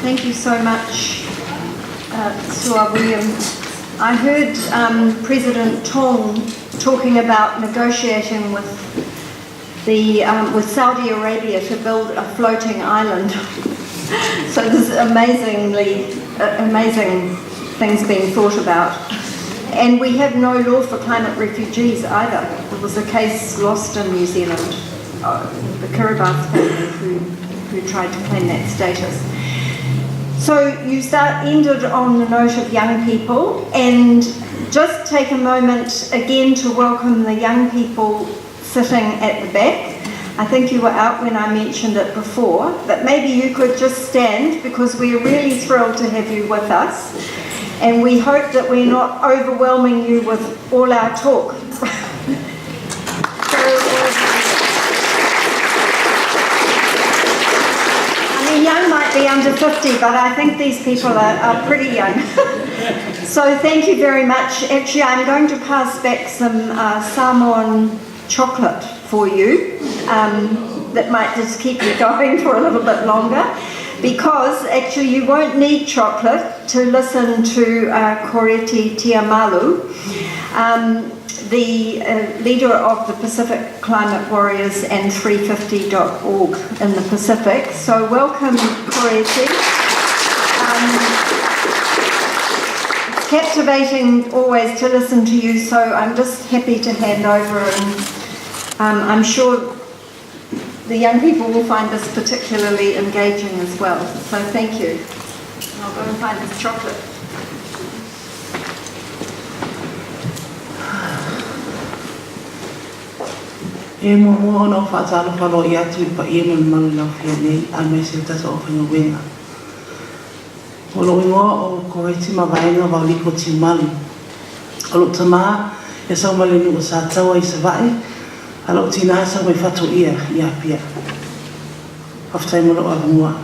Thank you so much, Sua William. I heard President Tong talking about negotiating with Saudi Arabia to build a floating island. So there's amazing things being thought about. And we have no law for climate refugees either. There was a case lost in New Zealand, the Kiribati family who tried to claim that status. So you ended on the note of young people, and just take a moment again to welcome the young people sitting at the back. I think you were out when I mentioned it before, but maybe you could just stand, because we're really thrilled to have you with us, and we hope that we're not overwhelming you with all our talk. Young might be under 50, but I think these people are pretty young. So thank you very much. Actually, I'm going to pass back some Samoan chocolate for you that might just keep you going for a little bit longer, because actually you won't need chocolate to listen to Koreti Tiumalu, the leader of the Pacific Climate Warriors and 350.org in the Pacific. So welcome, Koreti. It's captivating always to listen to you, so I'm just happy to hand over, and I'm sure the young people will find this particularly engaging as well. So thank you. I'll go and find this chocolate. E mo no whaatalo whalo I atu pa I mo malu lau whia nei a me se tasa o whinga wenga. O lo ingoa o Koreti ma vaenga wa liko Tiumalu. O lo tamaa e sau malenu o sa taua I sa vai, a lo tina sa mai whatu ia pia. Haftai mo lo avangua.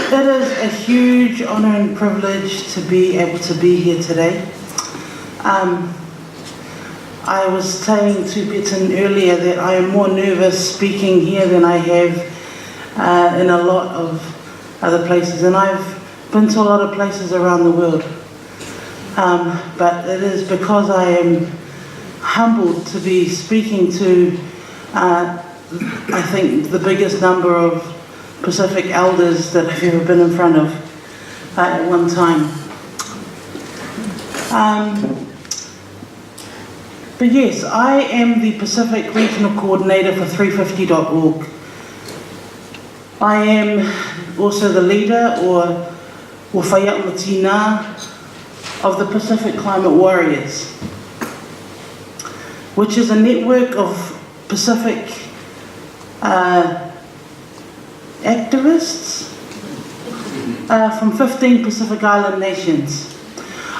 It is a huge honour and privilege to be able to be here today. I was saying to Beaton earlier that I am more nervous speaking here than I have in a lot of other places, and I've been to a lot of places around the world, but it is because I am humbled to be speaking to I think the biggest number of Pacific elders that I've ever been in front of at one time. But yes, I am the Pacific Regional Coordinator for 350.org. I am also the leader or whaiau matina of the Pacific Climate Warriors, which is a network of Pacific activists from 15 Pacific Island nations.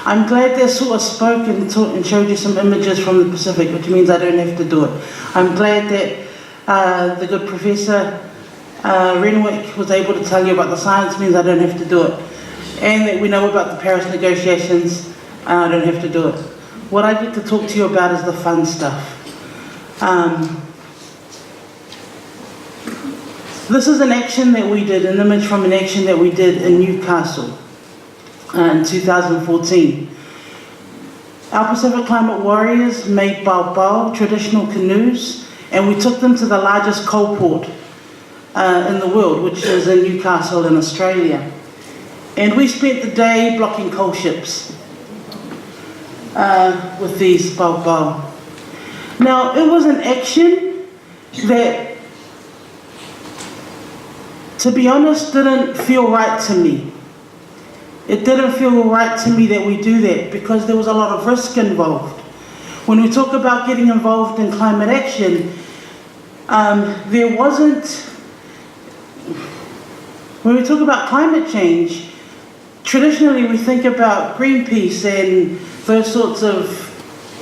I'm glad that Sua spoke and showed you some images from the Pacific, which means I don't have to do it. I'm glad that the good Professor Renwick was able to tell you about the science, means I don't have to do it. And that we know about the Paris negotiations, and I don't have to do it. What I get to talk to you about is the fun stuff. This is an action that we did, an image from an action that we did in Newcastle in 2014. Our Pacific Climate Warriors made bao traditional canoes, and we took them to the largest coal port in the world, which is in Newcastle in Australia. And we spent the day blocking coal ships with these bao. Now, it was an action that, to be honest, didn't feel right to me. It didn't feel right to me that we do that, because there was a lot of risk involved. When we talk about getting involved in climate action, when we talk about climate change, traditionally we think about Greenpeace and those sorts of,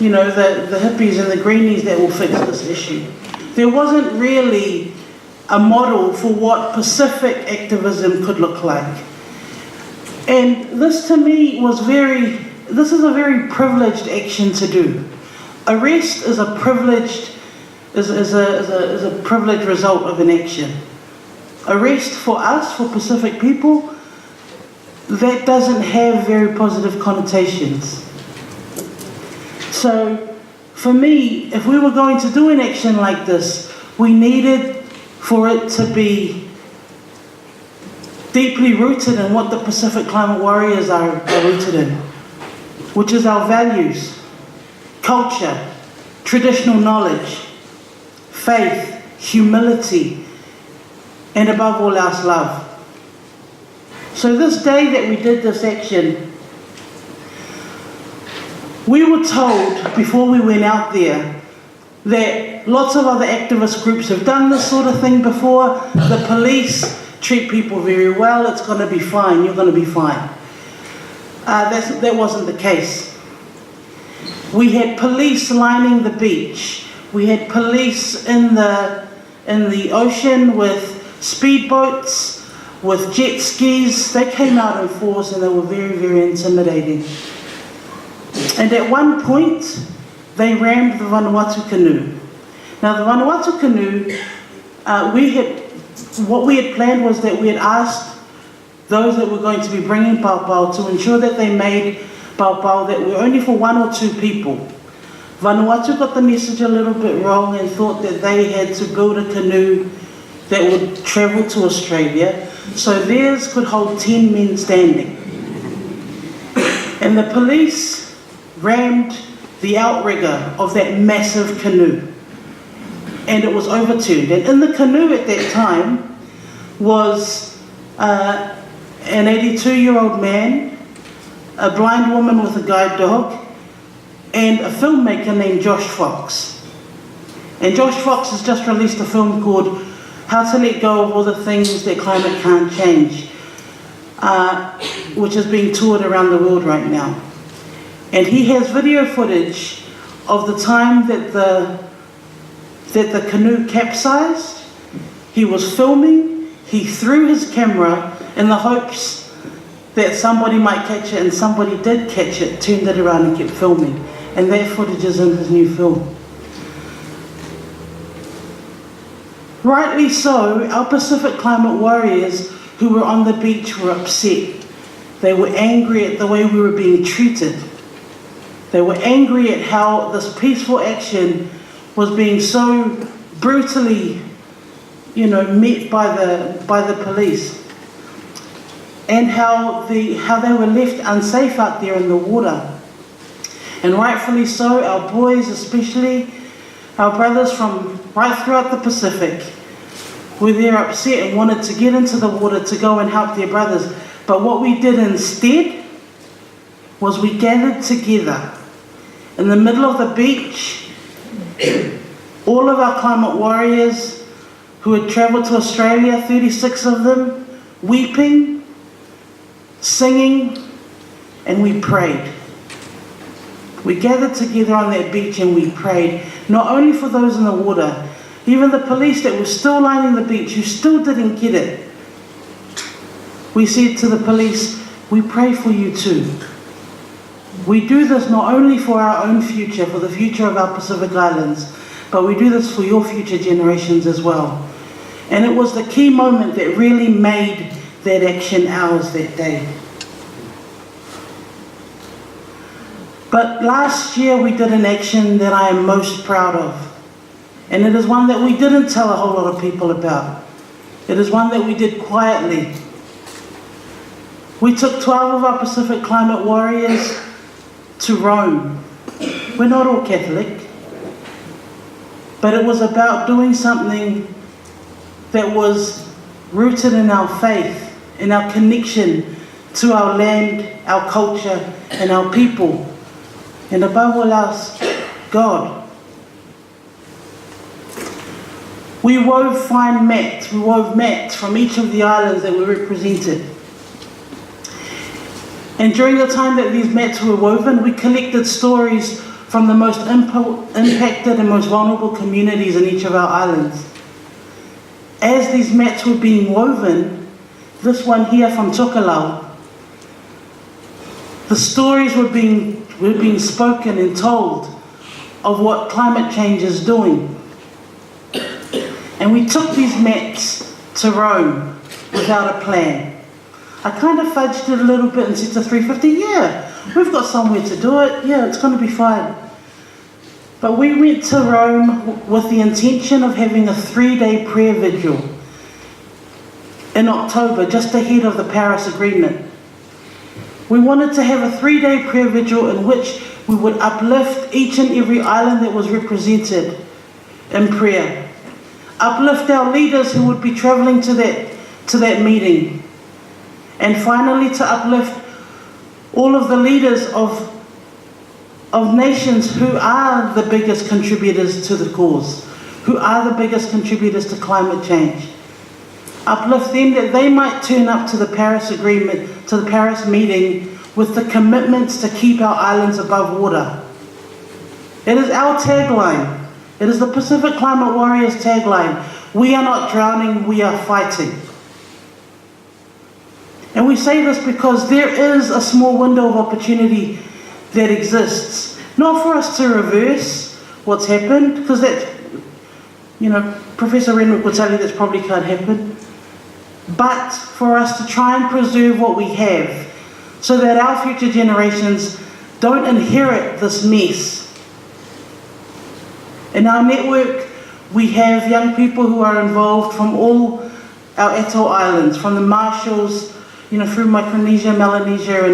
the hippies and the greenies that will fix this issue. There wasn't really a model for what Pacific activism could look like. And this to me this is a very privileged action to do. Arrest is a privileged is a privileged result of an action. Arrest for us, for Pacific people, that doesn't have very positive connotations. So, for me, if we were going to do an action like this, we needed for it to be deeply rooted in what the Pacific Climate Warriors are rooted in, which is our values, culture, traditional knowledge, faith, humility, and above all else, love. So this day that we did this action, we were told before we went out there that lots of other activist groups have done this sort of thing before. The police treat people very well, it's going to be fine, you're going to be fine. That wasn't the case. We had police lining the beach. We had police in the ocean with speedboats, with jet skis. They came out in force and they were very, very intimidating. And at one point, they rammed the Vanuatu canoe. Now the Vanuatu canoe, what we had planned was that we had asked those that were going to be bringing paupau to ensure that they made paupau that were only for 1 or 2 people. Vanuatu got the message a little bit wrong and thought that they had to build a canoe that would travel to Australia, so theirs could hold 10 men standing. And the police rammed the outrigger of that massive canoe, and it was overturned. And in the canoe at that time was an 82-year-old man, a blind woman with a guide dog, and a filmmaker named Josh Fox. And Josh Fox has just released a film called How to Let Go of All the Things That Climate Can't Change, which is being toured around the world right now. And he has video footage of the time that the canoe capsized. He was filming, he threw his camera in the hopes that somebody might catch it, and somebody did catch it, turned it around and kept filming. And that footage is in his new film. Rightly so, our Pacific Climate Warriors who were on the beach were upset. They were angry at the way we were being treated. They were angry at how this peaceful action was being so brutally, met by the police, and how they were left unsafe out there in the water. And rightfully so, our boys, especially our brothers from right throughout the Pacific, were there upset and wanted to get into the water to go and help their brothers. But what we did instead was we gathered together in the middle of the beach, all of our climate warriors who had travelled to Australia, 36 of them, weeping, singing, and we prayed. We gathered together on that beach and we prayed, not only for those in the water, even the police that were still lining the beach, who still didn't get it. We said to the police, we pray for you too. We do this not only for our own future, for the future of our Pacific Islands, but we do this for your future generations as well. And it was the key moment that really made that action ours that day. But last year we did an action that I am most proud of. And it is one that we didn't tell a whole lot of people about. It is one that we did quietly. We took 12 of our Pacific Climate Warriors to Rome. We're not all Catholic. But it was about doing something that was rooted in our faith, in our connection to our land, our culture, and our people. And above all else, God. We wove fine mats. We wove mats from each of the islands that were represented. And during the time that these mats were woven, we collected stories from the most impacted and most vulnerable communities in each of our islands. As these mats were being woven, this one here from Tiumalu, the stories were being spoken and told of what climate change is doing. And we took these mats to Rome without a plan. I kind of fudged it a little bit and said to 350, yeah, we've got somewhere to do it. Yeah, it's going to be fine. But we went to Rome with the intention of having a 3-day prayer vigil in October, just ahead of the Paris Agreement. We wanted to have a 3-day prayer vigil in which we would uplift each and every island that was represented in prayer. Uplift our leaders who would be travelling to that meeting. And finally to uplift all of the leaders of nations who are the biggest contributors to the cause, who are the biggest contributors to climate change. Uplift them that they might turn up to the Paris Agreement, to the Paris meeting with the commitments to keep our islands above water. It is our tagline. It is the Pacific Climate Warriors tagline. We are not drowning, we are fighting. And we say this because there is a small window of opportunity that exists. Not for us to reverse what's happened, because that, Professor Renwick will tell you that probably can't happen. But for us to try and preserve what we have so that our future generations don't inherit this mess. In our network, we have young people who are involved from all our atoll islands, from the Marshalls, through Micronesia, Melanesia,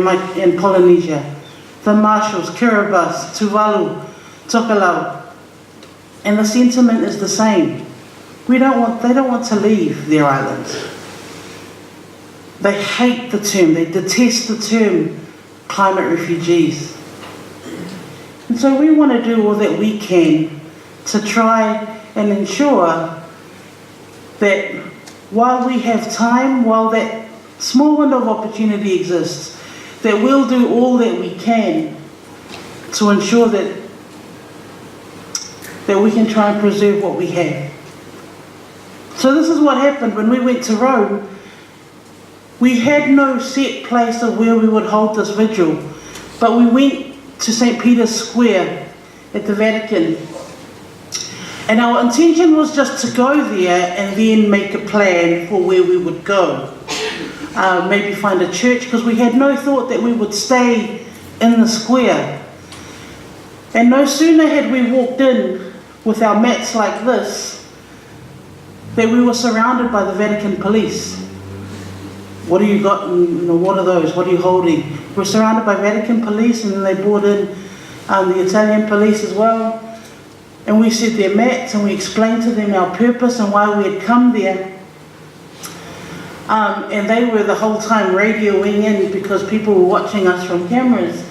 and Polynesia. The Marshalls, Kiribati, Tuvalu, Tokelau. And the sentiment is the same. They don't want to leave their islands. They hate the term, they detest the term climate refugees. And so we want to do all that we can to try and ensure that while we have time, while that small window of opportunity exists, that we'll do all that we can to ensure that we can try and preserve what we have. So this is what happened when we went to Rome. We had no set place of where we would hold this vigil, but we went to St. Peter's Square at the Vatican. And our intention was just to go there and then make a plan for where we would go. Maybe find a church, because we had no thought that we would stay in the square. And no sooner had we walked in with our mats like this, that we were surrounded by the Vatican police. What do you got? What are those? What are you holding? We're surrounded by Vatican police, and then they brought in the Italian police as well. And we set their mats, and we explained to them our purpose and why we had come there. And they were the whole time radioing in because people were watching us from cameras.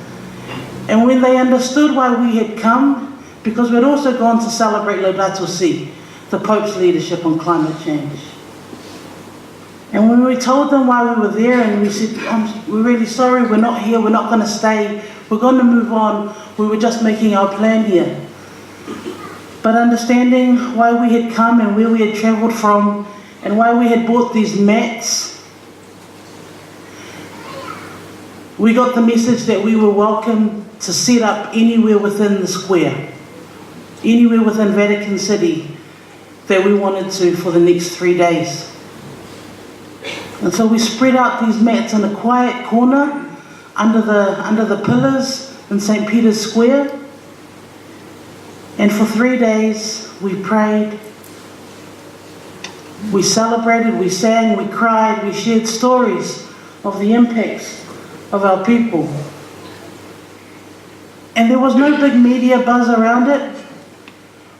And when they understood why we had come, because we'd also gone to celebrate Laudato Si, the Pope's leadership on climate change. And when we told them why we were there, and we said, we're really sorry, we're not here, we're not going to stay, we're going to move on, we were just making our plan here. But understanding why we had come and where we had travelled from, and why we had bought these mats, we got the message that we were welcome to set up anywhere within the square, anywhere within Vatican City that we wanted to for the next 3 days. And so we spread out these mats in a quiet corner under the pillars in St. Peter's Square. And for 3 days we prayed, we celebrated, we sang, we cried, we shared stories of the impacts of our people. And there was no big media buzz around it.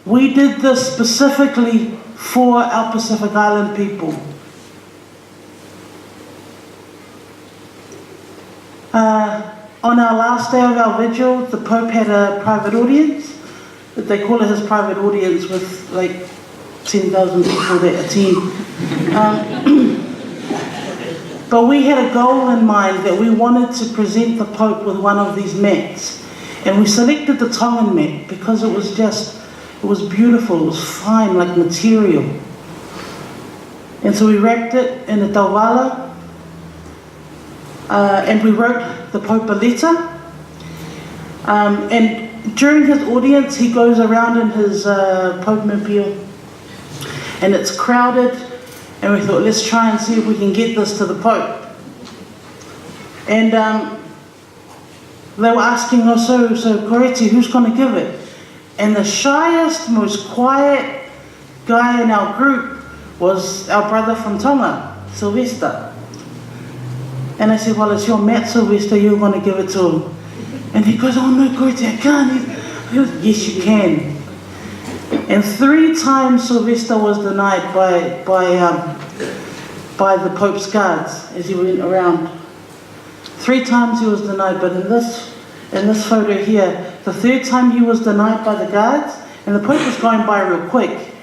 We did this specifically for our Pacific Island people. On our last day of our vigil, the Pope had a private audience. They call it his private audience, with like 10,000 people that attend. But we had a goal in mind that we wanted to present the Pope with one of these mats. And we selected the Tongan mat because it was beautiful, it was fine, like material. And so we wrapped it in a tauvala, and we wrote the Pope a letter. And during his audience, he goes around in his Pope Mobile, and it's crowded, and we thought, let's try and see if we can get this to the Pope. And they were asking us, so Koreti, who's going to give it? And the shyest, most quiet guy in our group was our brother from Tonga, Sylvester. And I said, well, it's your Matt, Sylvester, you're going to give it to him. And he goes, oh no, Koreti, I can't. I goes, yes, you can. And 3 times Sylvester was denied by the Pope's guards as he went around. 3 times he was denied, but in this photo here, the 3rd time he was denied by the guards, and the Pope was going by real quick.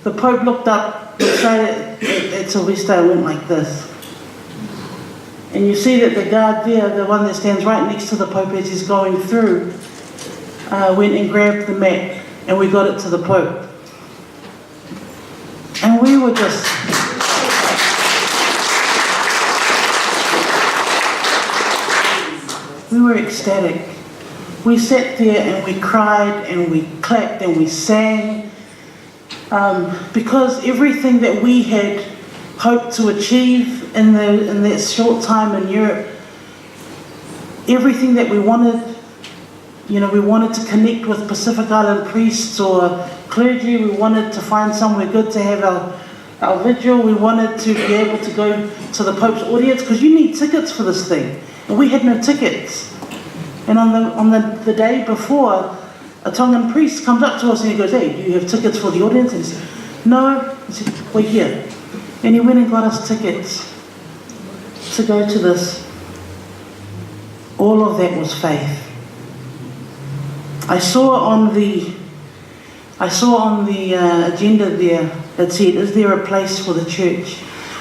The Pope looked up, looked straight at Sylvester and went like this. And you see that the guard there, the one that stands right next to the Pope as he's going through, went and grabbed the mat, and we got it to the Pope. And we were just... we were ecstatic. We sat there and we cried and we clapped and we sang, because everything that we had hoped to achieve in that short time in Europe, everything that we wanted, we wanted to connect with Pacific Island priests or clergy, we wanted to find somewhere good to have our vigil, we wanted to be able to go to the Pope's audience, because you need tickets for this thing. And we had no tickets. And on the day before, a Tongan priest comes up to us and he goes, hey, do you have tickets for the audience? And he said, no. He said, we're here. And he went and got us tickets to go to this. All of that was faith. I saw on the agenda there, it said, is there a place for the church?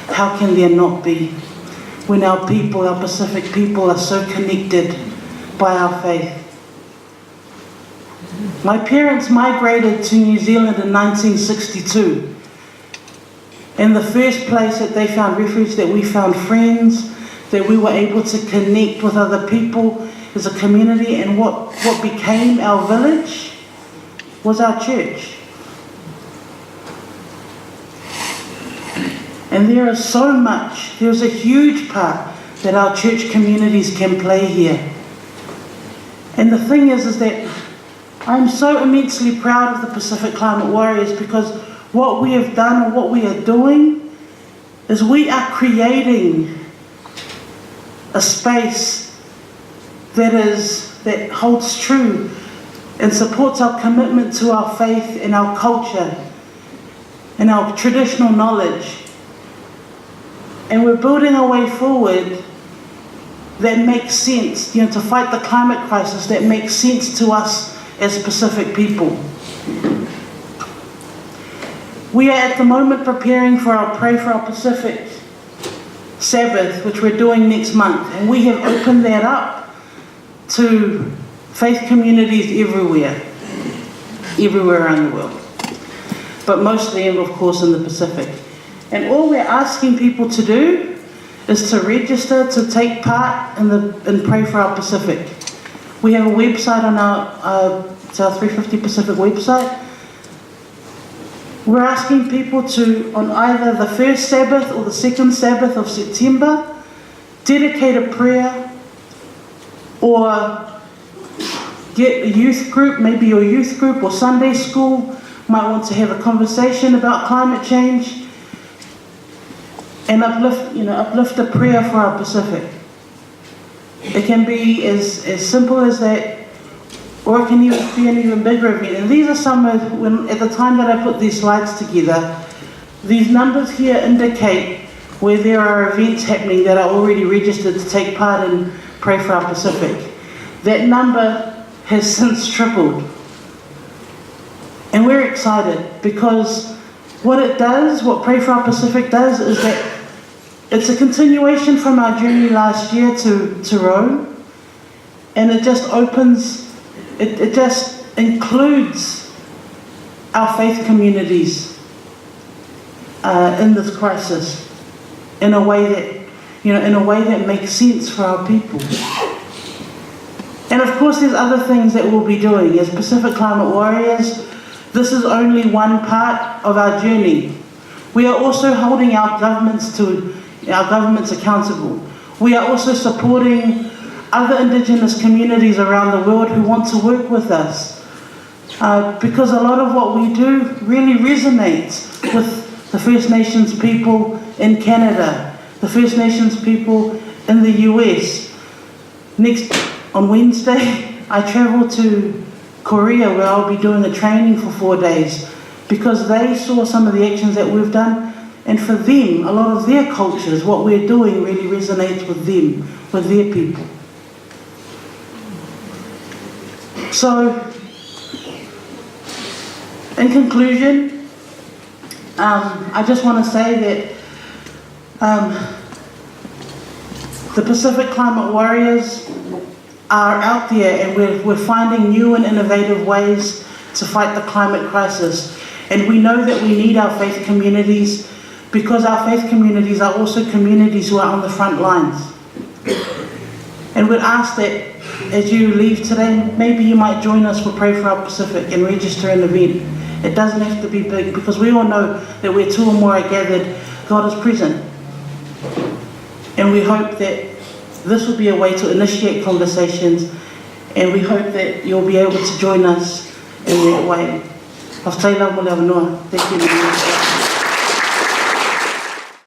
How can there not be? When our people, our Pacific people, are so connected by our faith. My parents migrated to New Zealand in 1962. And the first place that they found refuge, that we found friends, that we were able to connect with other people as a community, and what became our village was our church. And there is so much, there's a huge part that our church communities can play here. And the thing is that I'm so immensely proud of the Pacific Climate Warriors, because what we have done and what we are doing is we are creating a space that holds true and supports our commitment to our faith and our culture and our traditional knowledge. And we're building a way forward that makes sense, to fight the climate crisis, that makes sense to us as Pacific people. We are at the moment preparing for our Pray for Our Pacific Sabbath, which we're doing next month. And we have opened that up to faith communities everywhere around the world. But mostly, of course, in the Pacific. And all we're asking people to do is to register to take part in Pray for Our Pacific. We have a website on our 350 Pacific website. We're asking people to, on either the first Sabbath or the second Sabbath of September, dedicate a prayer, or get a youth group, maybe your youth group or Sunday school might want to have a conversation about climate change, and uplift a prayer for our Pacific. It can be as simple as that, or it can even be an even bigger event. And these are some of, at the time that I put these slides together, these numbers here indicate where there are events happening that are already registered to take part in Pray for Our Pacific. That number has since tripled. And we're excited, because what Pray for Our Pacific does is that it's a continuation from our journey last year to Rome, and it just it just includes our faith communities in this crisis in a way that makes sense for our people. And of course, there's other things that we'll be doing as Pacific Climate Warriors. This is only one part of our journey. We are also holding our governments accountable. We are also supporting other Indigenous communities around the world who want to work with us. Because a lot of what we do really resonates with the First Nations people in Canada, the First Nations people in the US. On Wednesday, I travel to Korea where I'll be doing a training for 4 days because they saw some of the actions that we've done, and for them, a lot of their cultures, what we're doing really resonates with them, with their people. So, in conclusion, I just want to say that the Pacific Climate Warriors are out there, and we're finding new and innovative ways to fight the climate crisis. And we know that we need our faith communities because our faith communities are also communities who are on the front lines. And we'd ask that as you leave today, maybe you might join us for Pray for Our Pacific and register an event. It doesn't have to be big because we all know that where two or more are gathered, God is present. And we hope that this will be a way to initiate conversations, and we hope that you'll be able to join us in that way. Thank you.